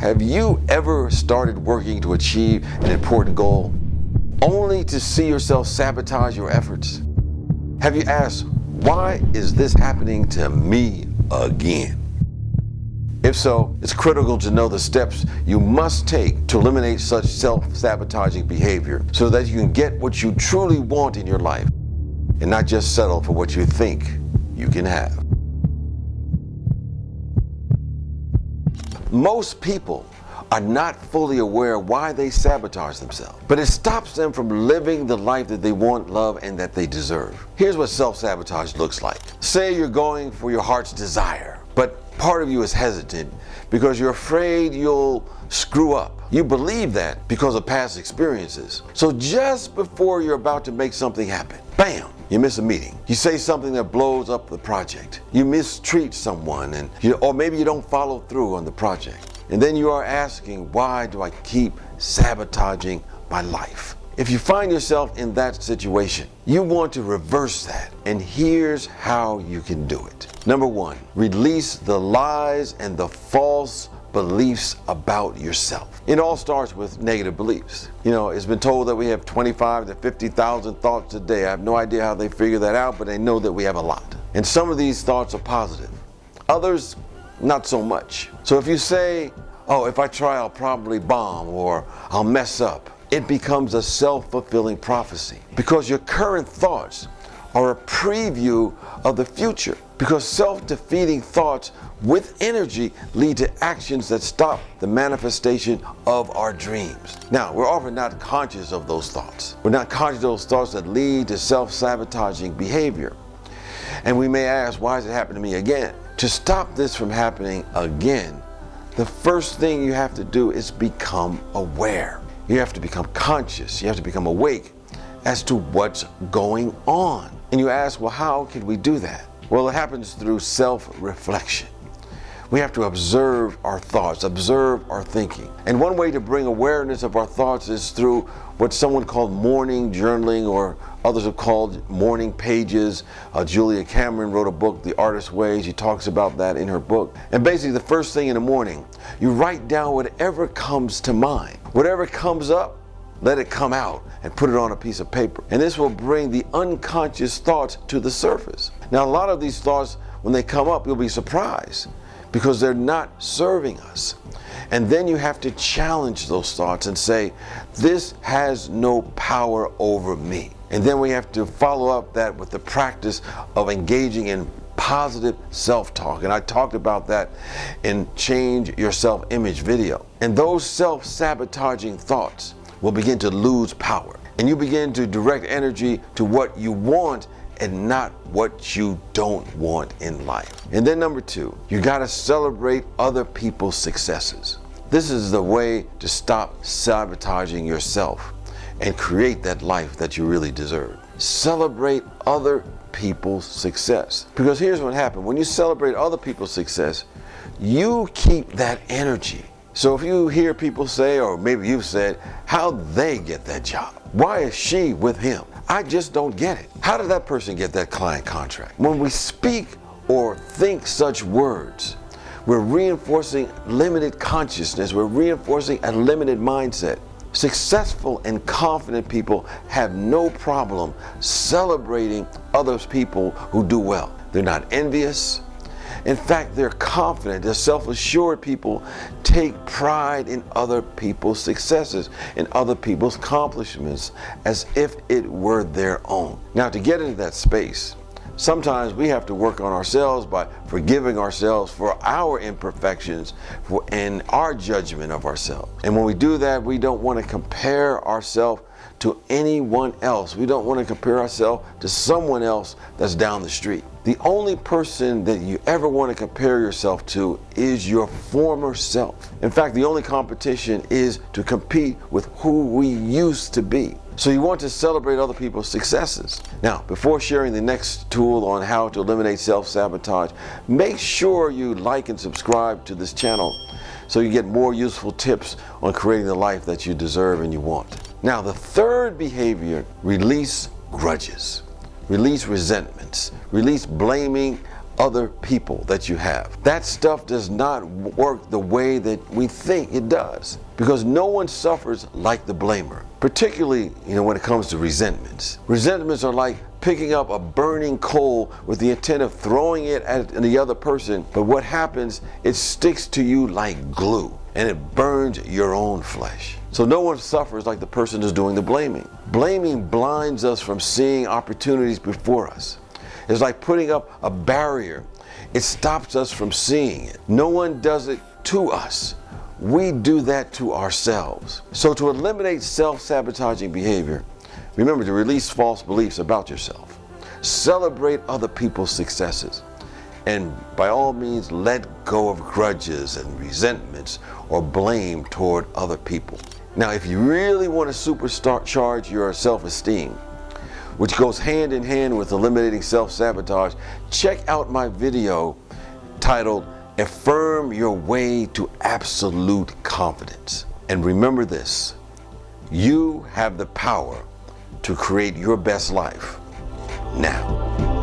Have you ever started working to achieve an important goal only to see yourself sabotage your efforts? Have you asked, why is this happening to me again? If so, it's critical to know the steps you must take to eliminate such self-sabotaging behavior so that you can get what you truly want in your life and not just settle for what you think you can have. Most people are not fully aware why they sabotage themselves, but it stops them from living the life that they want, love, and that they deserve. Here's what self-sabotage looks like. Say you're going for your heart's desire, but part of you is hesitant because you're afraid you'll screw up. You believe that because of past experiences. So just before you're about to make something happen, bam, you miss a meeting. You say something that blows up the project. You mistreat someone, or maybe you don't follow through on the project. And then you are asking, why do I keep sabotaging my life? If you find yourself in that situation, you want to reverse that. And here's how you can do it. Number one, release the lies and the false beliefs about yourself. It all starts with negative beliefs. You know, it's been told that we have 25 to 50,000 thoughts a day. I have no idea how they figure that out, but they know that we have a lot. And some of these thoughts are positive. Others, not so much. So if you say, oh, if I try, I'll probably bomb, or I'll mess up, it becomes a self-fulfilling prophecy because your current thoughts are a preview of the future, because self-defeating thoughts with energy lead to actions that stop the manifestation of our dreams. Now, we're often not conscious of those thoughts. We're not conscious of those thoughts that lead to self-sabotaging behavior. And we may ask, why does it happen to me again? To stop this from happening again, the first thing you have to do is become aware. You have to become conscious. You have to become awake as to what's going on. And you ask, well, how can we do that? Well, it happens through self-reflection. We have to observe our thoughts, observe our thinking. And one way to bring awareness of our thoughts is through what someone called morning journaling, or others have called morning pages. Julia Cameron wrote a book, The Artist's Way. She talks about that in her book. And basically, the first thing in the morning, you write down whatever comes to mind. Whatever comes up, let it come out and put it on a piece of paper. And this will bring the unconscious thoughts to the surface. Now, a lot of these thoughts, when they come up, you'll be surprised because they're not serving us. And then you have to challenge those thoughts and say, this has no power over me. And then we have to follow up that with the practice of engaging in positive self-talk. And I talked about that in Change Your Self-Image video. And those self-sabotaging thoughts will begin to lose power. And you begin to direct energy to what you want and not what you don't want in life. And then number two, you gotta celebrate other people's successes. This is the way to stop sabotaging yourself and create that life that you really deserve. Celebrate other people's success. Because here's what happens. When you celebrate other people's success, you keep that energy. So if you hear people say, or maybe you've said, how'd they get that job? Why is she with him? I just don't get it. How did that person get that client contract? When we speak or think such words, we're reinforcing limited consciousness. We're reinforcing a limited mindset. Successful and confident people have no problem celebrating other people who do well. They're not envious. In fact, they're confident. They're self-assured people take pride in other people's successes and other people's accomplishments as if it were their own. Now, to get into that space, sometimes we have to work on ourselves by forgiving ourselves for our imperfections and our judgment of ourselves. And when we do that, we don't want to compare ourselves to anyone else. We don't want to compare ourselves to someone else that's down the street. The only person that you ever want to compare yourself to is your former self. In fact, the only competition is to compete with who we used to be. So you want to celebrate other people's successes. Now, before sharing the next tool on how to eliminate self-sabotage, make sure you like and subscribe to this channel so you get more useful tips on creating the life that you deserve and you want. Now, the third behavior, release grudges. Release resentments. Release blaming other people that you have. That stuff does not work the way that we think it does, because no one suffers like the blamer, particularly when it comes to resentments. Resentments are like picking up a burning coal with the intent of throwing it at the other person, but what happens, it sticks to you like glue and it burns your own flesh. So no one suffers like the person who's doing the blaming. Blaming blinds us from seeing opportunities before us. It's like putting up a barrier. It stops us from seeing it. No one does it to us. We do that to ourselves. So to eliminate self-sabotaging behavior, remember to release false beliefs about yourself. Celebrate other people's successes. And by all means, let go of grudges and resentments or blame toward other people. Now, if you really want to supercharge your self-esteem, which goes hand in hand with eliminating self-sabotage, check out my video titled Affirm Your Way to Absolute Confidence. And remember this, you have the power to create your best life now.